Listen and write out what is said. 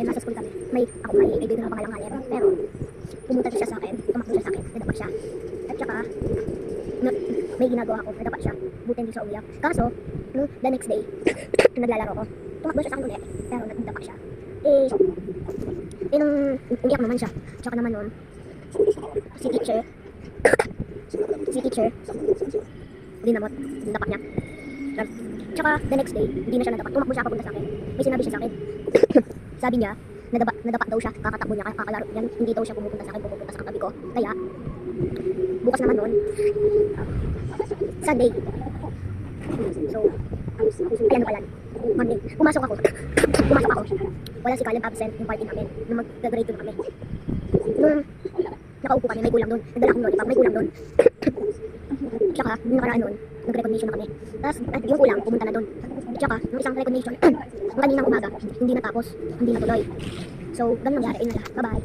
nasa school kami. May kaibigan na pangalang Alep. Pero, pumunta siya sa akin, tumakbo siya sa akin, nadapat siya. At saka, may ginagawa ako, nadapat siya. Buti hindi siya umiyak. Kaso, the next day, naglalaro ko. Tumakbo siya sa akin ulit, pero nagdapak siya. Nung umiyak naman siya. Tsaka naman nun, si teacher, dinamot, dapak niya. Tsaka, the next day, hindi na siya nadapak. Tumakbo siya papunta sa akin. May sinabi siya sa akin. Sabi niya, nadapak daw siya, kakatakbo niya, kakalaro niya. Hindi daw siya pumupunta sa akin, pupunta sa katabi ko. Kaya, bukas naman nun, Sunday. So, ayan na pala. Monday, pumasok ako. Wala si Caleb, absent yung party namin. Nung mag-grade 2 kami. Nung nakaupo kami, may kulang doon. Nagdala akong lollipop, may kulang doon. Tsaka, nung nakaraan nun, nag-recognition na kami. Tapos, yung kulang, pumunta na doon. Tsaka, nung isang recognition, nung kaninang umaga, hindi natapos, hindi natuloy. So, ganun nangyari. Ayun na lang. Bye-bye.